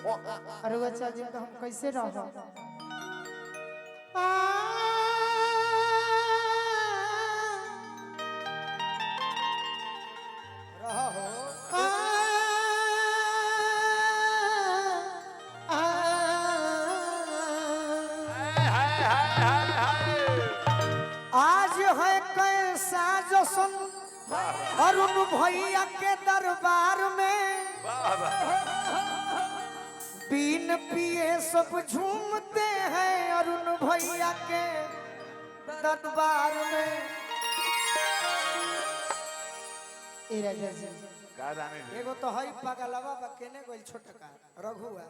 अरे बच्चा जी तो हम कैसे रहो रहा हो आज है कैसा जश्न अरुण भैया के दरबार में बीन पिए सब झूमते हैं अरुण भैया के दरबार में। ए राजा जी एगो तो हई पगलवा बा केने गोल छोटका रघुआ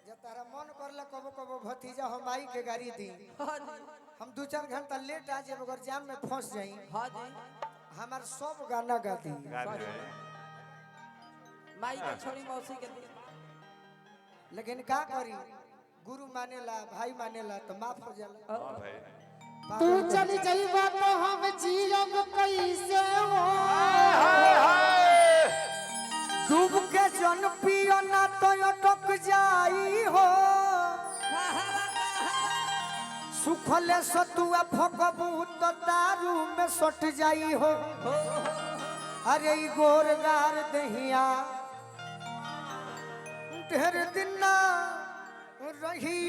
जब तारा मन करला कबो कबो भतीजा हम आई के गाड़ी दी हम 2-4 घंटा लेट आ जाए अगर जाम में फंस जाई हमार सब गाना गा दी माई के छोड़ी मौसी के लेकिन का करी गुरु मानेला भाई मानेला तो माफ हो जाला। तू चली जाइबा तो हम जियब कैसे हो डूब के जन पियो ना तो अटक जाई हो सुखले सतुआ फकबू तो दारू में सट जाई हो अरे ई गोरगार दहिया ढेर दिन ना रही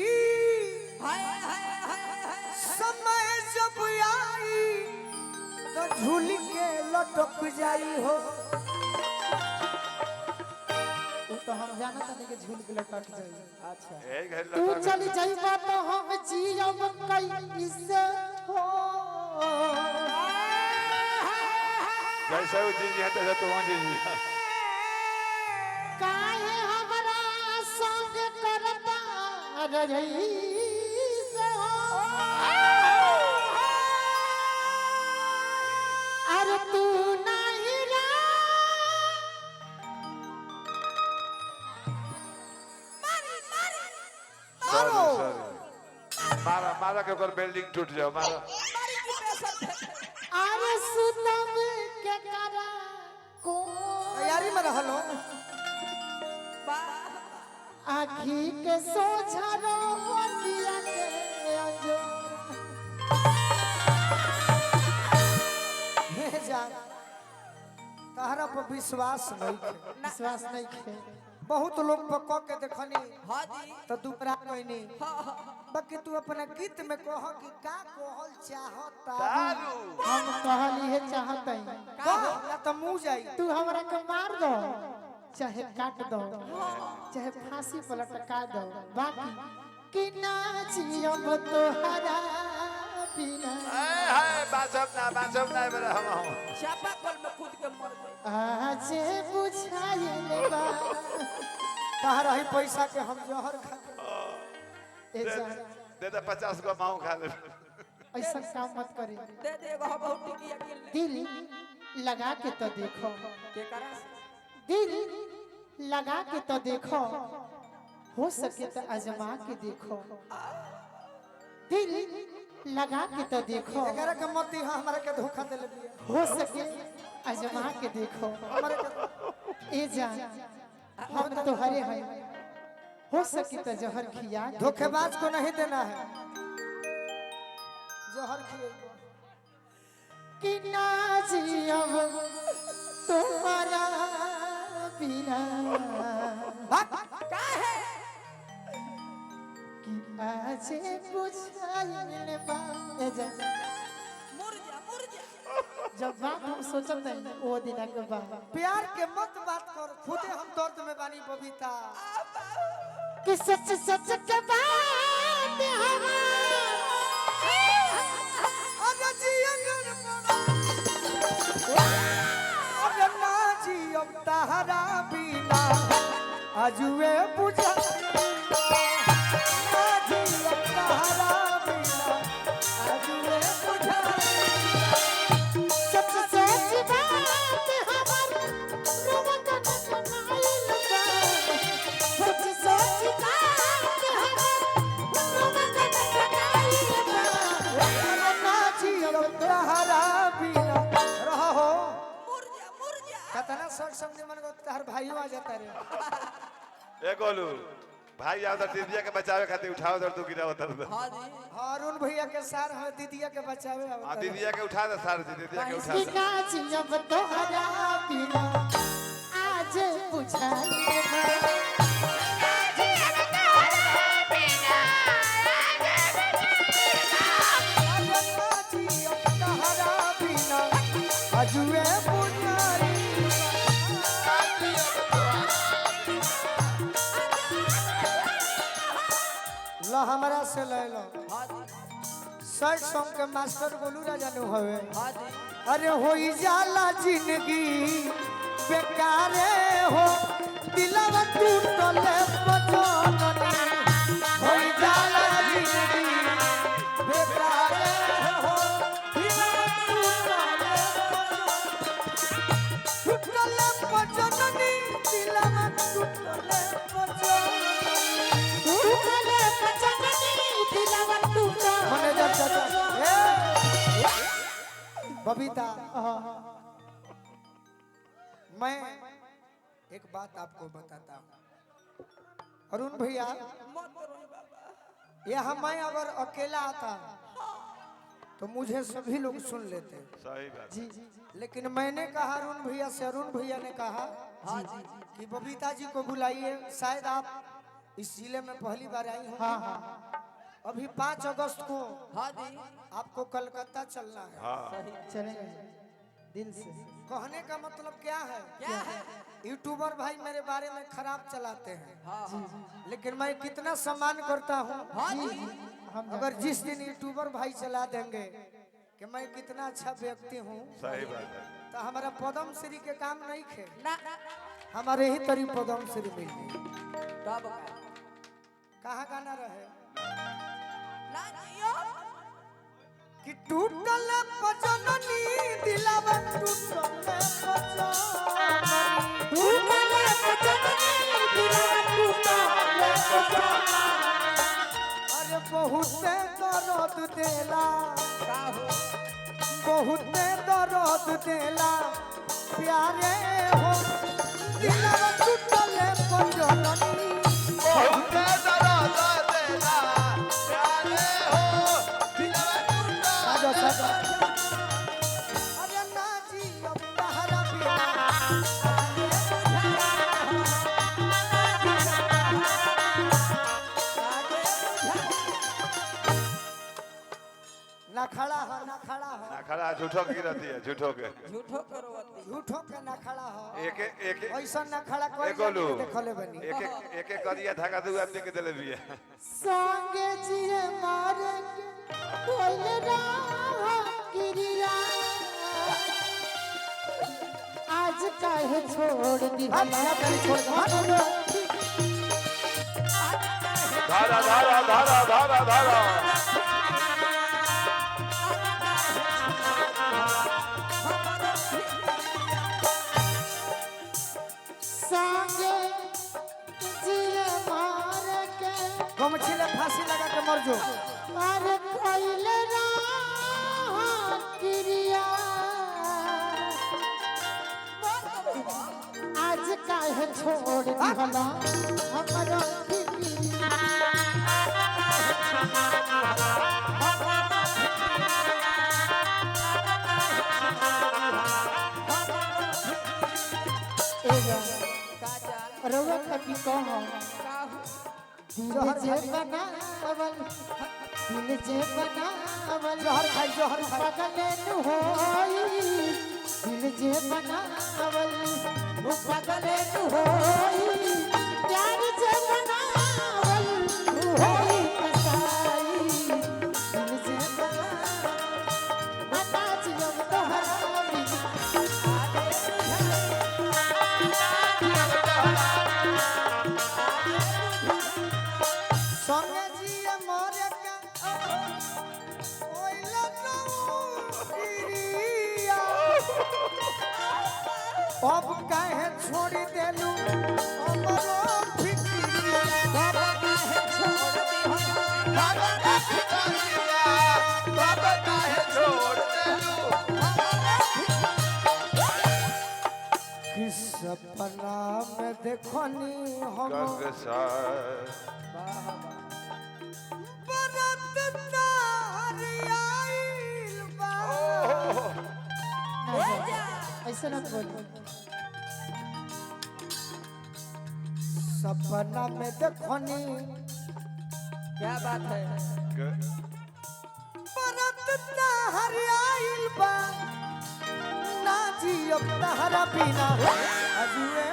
समय जब आई तो झूल के लटक जाई हो। तो हम जाना था कि झूल के लटक जाई। अच्छा तू चली जाइबा तो हम जियब कैसे हो जैसा वो चीज है तैसा तो वहाँ चीज काहे हमरा संग करता रही से हो अरे तू नहीं रा मारो मारा मारा के ऊपर बिल्डिंग टूट जाओ मारा अरे सुतम के करा को तैयारी में रहलो आखी के सोझा रहो दिया के अंजोर हे जा तहरा पर विश्वास नहीं है विश्वास नहीं खे बहुत लोग पक्का के देखनी हाँ जी तो दुबरा कहनी बाकी तू अपना गीत में कह कि का कहल चाहता हम कहली है चाहते कह या तो मुंह जाई तू हमरा के मार दो चाहे काट दो चाहे फांसी पर लटका दो बाकी कि ना जियब तोहरा बिना बासब ना बड़ा हम चापा कल में कूद के मर गए आज बुझाइल बा तहरा ही पैसा के हम जहर खा ए जान दे दे 50 को माऊ खा ले ऐसा काम मत करी दे दे एगो बहुत टिकी अकेले दिल लगा के तो देखो के करा दिल लगा के तो देखो हो सके तो आजमा के देखो दिल लगा के तो देखो एकरा के मत दी हमारा के धोखा देले बिया हो सके आजमा के देखो हमारे के ए जान हम तो हरे हैं हो सके तो जहर खिया के धोखेबाज को नहीं देना है जहर खिएगा कि ना जियब तुम्हारा बिना कि आज बुझाइल बा ए जान मुर जा जब बात हम सोचत हैं वो दिन के बाद प्यार के मत बात कर खुदे हम दर्द में बानी बबीता कि सच सच के बात हवा अरे जी अरे ना जी अब तहरा बिना आजुए बुझा ना जी अब तहरा बिना आजुए बुझा सच सच बात हमर रोवत बनाइल बा सच सच बात हमर रोवत बनाइल बा अरे ना जी अब तहरा बिना रहो मुर जा कतना सर समझे मन को तहर भाइयों आ जाता रे ए गोलू भाई आओ तो दीदिया के बचावे खातिर उठाओ तो तू गिरा उतर दे हाँ जी हाँ, अरुण भैया के सार है दीदिया के बचावे आ आवता। दीदिया के उठा दे सार दीदिया के उठा कि दे ना जियब तोहरा बिना आज बुझाई अजुए बुझाई लो हमरा से ले लो हाँ जी शर्ट सॉन्ग के मास्टर गोलू राजा नु हवे हाँ जी अरे होई जाला जिंदगी बेकारे हो दिलवा टूटले बचननी होई जाला जिंदगी बेकारे हो दिलवा टूटले बचननी दिलवा टूटले बचननी मने जा चाचा बबीता मैं एक बात आपको बताता हूँ अरुण भैया मत रोई बाबा यहाँ मैं अगर अकेला आता तो मुझे सभी लोग सुन लेते सही बात जी जी लेकिन मैंने कहा अरुण भैया से अरुण भैया ने कहा हाँ जी कि बबीता जी को बुलाइए शायद आप इस जिले में पहली बार आई हो हाँ हाँ अभी 5 अगस्त को हाँ जी आपको कलकत्ता चलना है हां चलेंगे दिल से कहने का मतलब क्या है क्या है यूट्यूबर भाई मेरे बारे में खराब चलाते हैं हाँ हाँ लेकिन मैं कितना सम्मान करता हूँ हाँ जी हम अगर जिस दिन यूट्यूबर भाई चला देंगे कि मैं कितना अच्छा व्यक्ति हूँ सही बात है तो हमारा पद्म श्री के काम नहीं खे ना हमारे ही तरी पद्म श्री मिल गई तब कहाँ गाना रहे ना जियो कि टूटल पचननी दिलवा टूटल अरे बहुते दर्द देला का हो बहुते दर्द देला प्यारे हो दिलवा टूटल पचननी बहुत दर्द देला प्यारे हो दिलवा टूटा साजो साजो अरे ना जी अब तहरा बिना ना खड़ा हो ना खड़ा हो ना खड़ा झूठो की रहती है झूठो के झूठो करवती झूठो के ना खड़ा हो एक एक ऐसा ना खड़ा कोई एक गोलू देखले बनी एक करिया धागा दू आदमी के देले बिया संगे जिए मारे कोई राह किरिया आज काहे छोड़ दी अच्छा तेरी छोड़ दो धारा धारा धारा धारा धारा संगे जिए मारे के गमछी ले फांसी लगा के मर जो अरे कोई राह किरिया आज काहे छोड़ दी भला हमरो किरिया एगा का चाल रउआ कभी कहो का हो दिल जे बनावल दिल जे बनावल जहर खाई जहर खाई पगले नु होई दिल जे बनावल वो पगले नु होई प्यार जे बनावल होई कसाई दिल जे बनावल बता जियो तोहरा बिना संगे जिए मरे के ओइला नौकरिया अब काहे छोड़ देलू हमरो फिक्रिया बाबा काहे छोड़ दी हो बाबा काहे छोड़ देलू कि सब सपना में देखनी हम कंगसार बरत तार आइल बा। ऐसे न बोल। सपना में देखनी क्या बात है? बरत तार आइल बा ना जियब तहरा बिना अजुए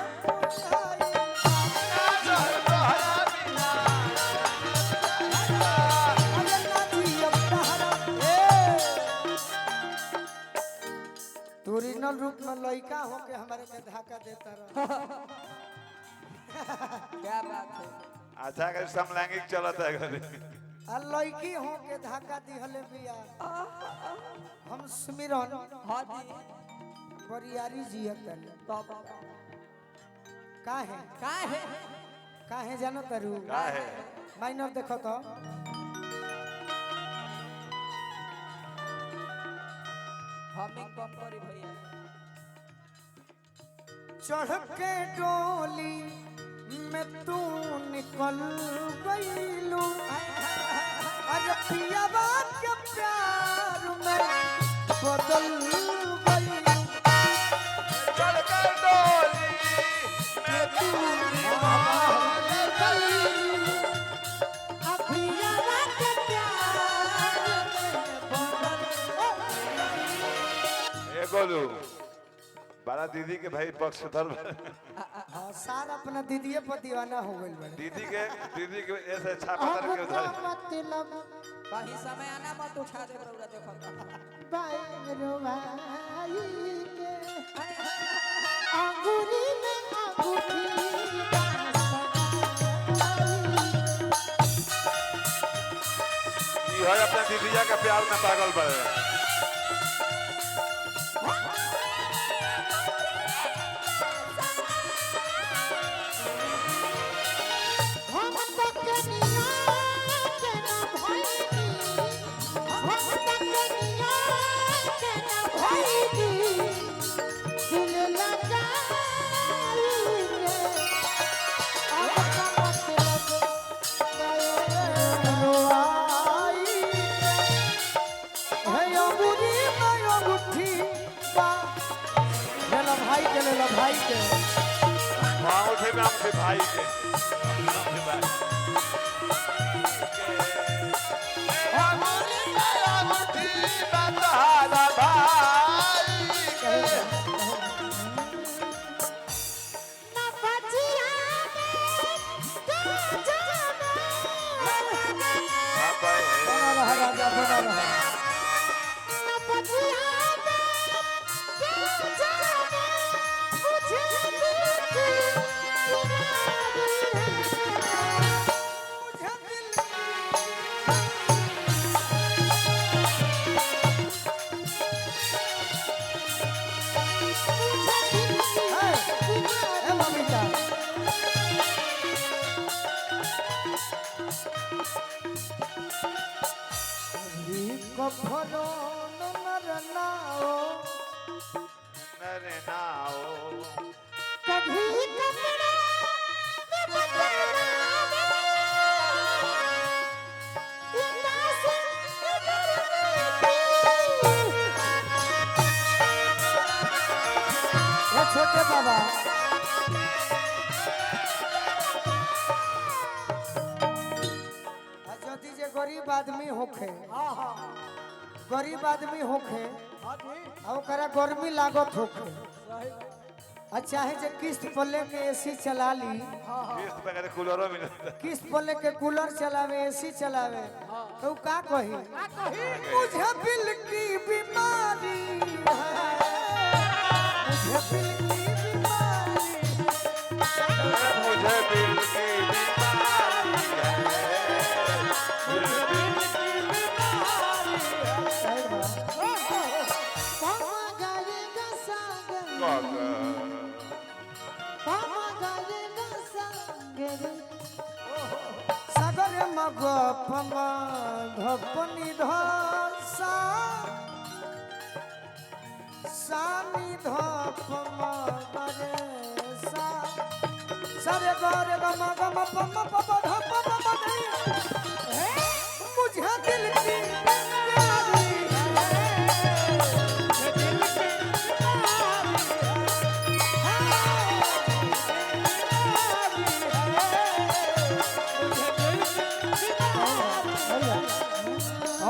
ओरिजिनल रूप में लड़का होके हमारे के धक्का देता रहा। क्या बात है? अच्छा कर समलैंगिक चलता है घरे आ लड़की होके धक्का दिहले बिया। हम सुमिरन हाँ जी। बरियारी जियत तब काहे का है? काहे जानो तरू का है माइनर देखो तो हमिंग कम करी भैया। चढ़ के डोली में तू निकल गईलू अरे पियाबा के प्यार में बदल गईलू चढ़ कर डोली में तू ए गोलू बड़ा दीदी के भाई पक्ष धर हाँ सारा अपना दीदीए पर दीवाना हो गइल बड़े दीदी के ऐसे छापा अब के तो उधर मतलब कहीं समय आना मत उठा दे रउरा देखो। बायरो भाई के अंगूरी में अंगूठी ई है अपने दीदिया के प्यार में पागल बड़े हम तक निया के ना भइनी हम तक निया के ना भइनी दिल लगाई रे अब का मतलब बायरो रोआई है अंगूरी में अंगूठी बा ले लो भाई के माओ थे नाम से भाई के नाम से भाई ना बचिया के जाना बना रहा राजा बना रहा ना बचिया के जाना मुझे दिल की ए मम्मीटा कफनो नर नाओ नरे नाओ कभी कपड़ा में बदलना इंदा से ए छोटे बाबा यदि जे गरीब आदमी होखे गरीब आदमी होखे आ ओकरा गर्मी लागत होखे आ चाहे जे किस्त पर लेके एसी चला ली किस्त पे करे कूलरो मिलता किस्त पर लेके कूलर चलावे एसी चलावे तो उ का कही मुझे दिल की बीमारी है मुझे दिल की बीमारी मुझे दिल की बीमारी है मुझे दिल की सही बात। पामा गाएगा सागर काका पामा गाएगा सागर सागर मग पमा धपनी धसा सानी धप मगरे सारे गोरे गमा गमा पम पम धम पम नहीं मुझे दिल की प्यारी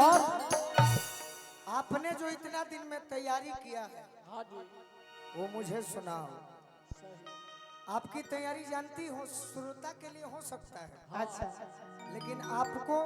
और आपने जो इतना दिन में तैयारी किया है वो मुझे सुनाओ। आपकी तैयारी जानती हो श्रोता के लिए हो सकता है, अच्छा लेकिन आपको